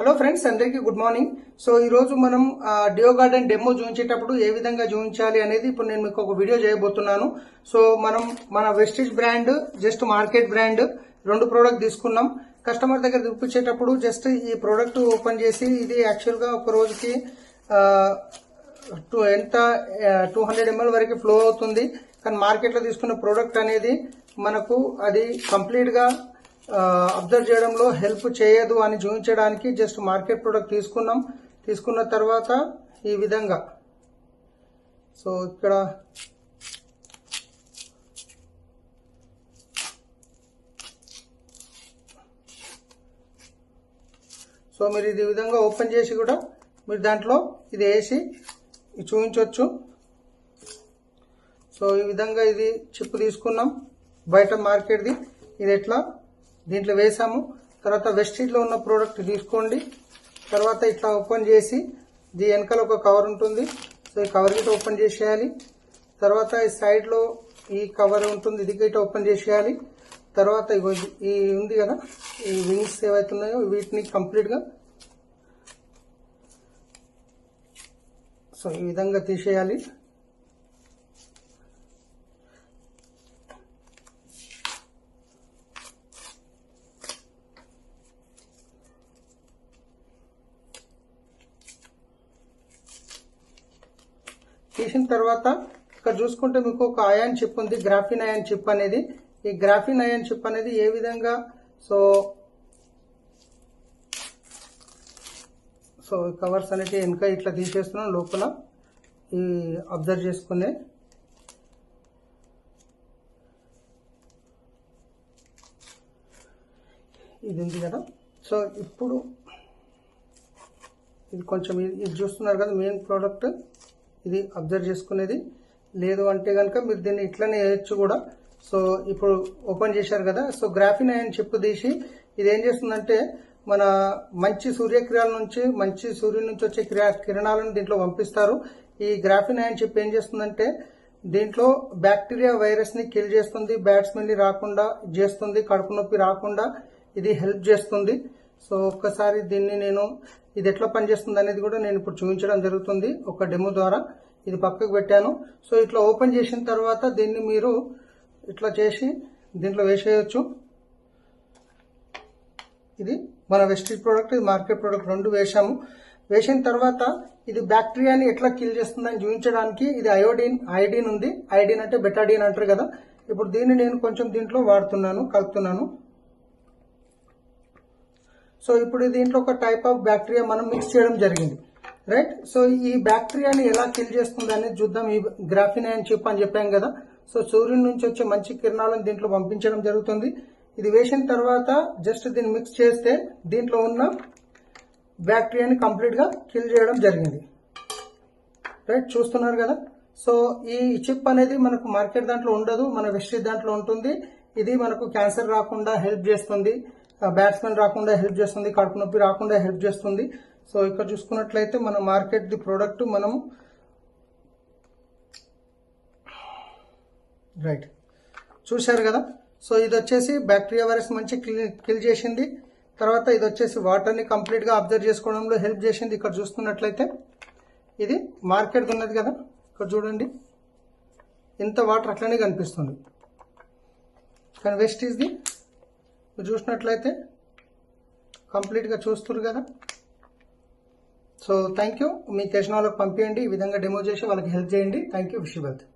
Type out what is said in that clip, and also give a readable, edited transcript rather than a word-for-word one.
Hello friends, అందరికీ good morning. So ఈ రోజు మనం డియో గార్డెన్ డెమో చూపించేటప్పుడు ఏ విధంగా చూపించాలి అనేది ఇప్పుడు నేను మీకు ఒక వీడియో చేయబోతున్నాను. సో మనం మన Vestige brand, just market brand రెండు ప్రోడక్ట్ తీసుకున్నాం. కస్టమర్ దగ్గర చూపించేటప్పుడు జస్ట్ ఈ ప్రోడక్ట్ ఓపెన్ చేసి ఇది యాక్చువల్ గా ఒక రోజుకి ఎంత 200 ml వరకు ఫ్లో అవుతుంది. కానీ మార్కెట్ లో తీసుకున్న ప్రోడక్ట్ అనేది మనకు అది కంప్లీట్ గా అబ్జర్వ్ చేయడంలో హెల్ప్ చేయదు అని చూపించడానికి జస్ట్ మార్కెట్ ప్రొడక్ట్ తీసుకున్న తర్వాత ఈ విధంగా సో ఇక్కడ సో మీరు ఇది విధంగా ఓపెన్ చేసి కూడా మీరు దాంట్లో ఇది వేసి చూపించవచ్చు. సో ఈ విధంగా ఇది చిప్ తీసుకున్నాం బయట మార్కెట్ది. ఇది ఎట్లా దీంట్లో వేసాము. తర్వాత వెస్టిజ్ లో ఉన్న ప్రోడక్ట్ తీసుకోండి. తర్వాత ఇట్లా ఓపెన్ చేసి దీని వెనకాల ఒక కవర్ ఉంటుంది. సో ఈ కవర్ గిట్ట ఓపెన్ చేసేయాలి. తర్వాత ఈ సైడ్ లో ఈ కవర్ ఉంటుంది, ఇది గిట్ట ఓపెన్ చేసేయాలి. తర్వాత ఈ ఉంది కదా, ఈ వింగ్స్ ఏవైతున్నాయో వీటిని కంప్లీట్ గా సో ఈ విధంగా తీసేయాలి. తీసిన తర్వాత ఇక్కడ చూసుకుంటే మీకు ఒక అయాన్ చిప్ ఉంది, గ్రాఫిన్ అయాన్ చిప్ అనేది. ఈ గ్రాఫిన్ అయాన్ చిప్ అనేది ఏ విధంగా సో కవర్స్ అనేవి వెనక ఇట్లా తీసేస్తున్నాం. లోపల ఈ అబ్జర్వ్ చేసుకునే ఇది ఉంది కదా. సో ఇప్పుడు ఇది కొంచెం ఇది చూస్తున్నారు కదా, మెయిన్ ప్రోడక్ట్ ఇది అబ్జర్వ్ చేసుకునేది. లేదు అంటే కనుక మీరు దీన్ని ఇట్లనే వేయచ్చు కూడా. సో ఇప్పుడు ఓపెన్ చేశారు కదా. సో గ్రాఫిన్ అయాన్ చిప్ తీసి ఇది ఏం చేస్తుందంటే మన మంచి సూర్యకిరణాల నుంచి, మంచి సూర్యుడి నుంచి వచ్చే కిరణాలను దీంట్లో పంపిస్తారు. ఈ గ్రాఫిన్ అయాన్ చిప్ ఏం చేస్తుందంటే దీంట్లో బ్యాక్టీరియా వైరస్ ని కిల్ చేస్తుంది, బ్యాట్స్మెన్ ని రాకుండా చేస్తుంది, కడుపు నొప్పి రాకుండా ఇది హెల్ప్ చేస్తుంది. సో ఒక్కసారి దీన్ని నేను ఇది ఎట్లా పనిచేస్తుంది అనేది కూడా నేను ఇప్పుడు చూపించడం జరుగుతుంది ఒక డెమో ద్వారా. ఇది పక్కకు పెట్టాను. సో ఇట్లా ఓపెన్ చేసిన తర్వాత దీన్ని మీరు ఇట్లా చేసి దీంట్లో వేసేయచ్చు. ఇది మన వెస్టిజ్ ప్రోడక్ట్, ఇది మార్కెట్ ప్రోడక్ట్ రెండు వేసాము. వేసిన తర్వాత ఇది బ్యాక్టీరియాని ఎట్లా కిల్ చేస్తుందని చూపించడానికి ఇది ఐడిన్ ఉంది. ఐడిన్ అంటే బెటాడిన్ అంటారు కదా. ఇప్పుడు దీన్ని నేను కొంచెం దీంట్లో కలుపుతున్నాను. సో ఇప్పుడు దీంట్లో ఒక టైప్ ఆఫ్ బ్యాక్టీరియా మనం మిక్స్ చేయడం జరిగింది, రైట్. సో ఈ బ్యాక్టీరియాని ఎలా కిల్ చేస్తుంది అనేది చూద్దాం. ఈ గ్రాఫిన్ అయాన్ చిప్ అని చెప్పాం కదా. సో సూర్యుడి నుంచి వచ్చే మంచి కిరణాలను దీంట్లో పంపించడం జరుగుతుంది. ఇది వేసిన తర్వాత జస్ట్ దీన్ని మిక్స్ చేస్తే దీంట్లో ఉన్న బ్యాక్టీరియాని కంప్లీట్ గా కిల్ చేయడం జరిగింది, రైట్. చూస్తున్నారు కదా. సో ఈ చిప్ అనేది మనకు మార్కెట్ దాంట్లో ఉండదు, మన వెస్టిజ్ దాంట్లో ఉంటుంది. ఇది మనకు క్యాన్సర్ రాకుండా హెల్ప్ చేస్తుంది, బ్యాట్స్మెన్ రాకుండా హెల్ప్ చేస్తుంది, కడుపు నొప్పి రాకుండా హెల్ప్ చేస్తుంది. సో ఇక్కడ చూసుకున్నట్లయితే మన మార్కెట్ ది ప్రోడక్ట్ మనం రైట్ చూశారు కదా. సో ఇది వచ్చేసి బ్యాక్టీరియా వైరస్ మంచి కిల్ చేసింది. తర్వాత ఇది వచ్చేసి వాటర్ ని కంప్లీట్ గా అబ్జర్వ్ చేసుకోవడంలో హెల్ప్ చేసింది. ఇక్కడ చూస్తున్నట్లయితే ఇది మార్కెట్ ఉన్నది కదా, ఇక్కడ చూడండి ఇంత వాటర్ అట్లనే కనిపిస్తుంది. కానీ వెస్టిజ్ ది చూసినట్లయితే కంప్లీట్ గా చూస్తున్నారు కదా. So thank you. మీకు తెలిసిన వాళ్ళకి పంపించండి, ఈ విధంగా డెమో చేసి వాళ్ళకి హెల్ప్ చేయండి. Thank you. Wish you wealth.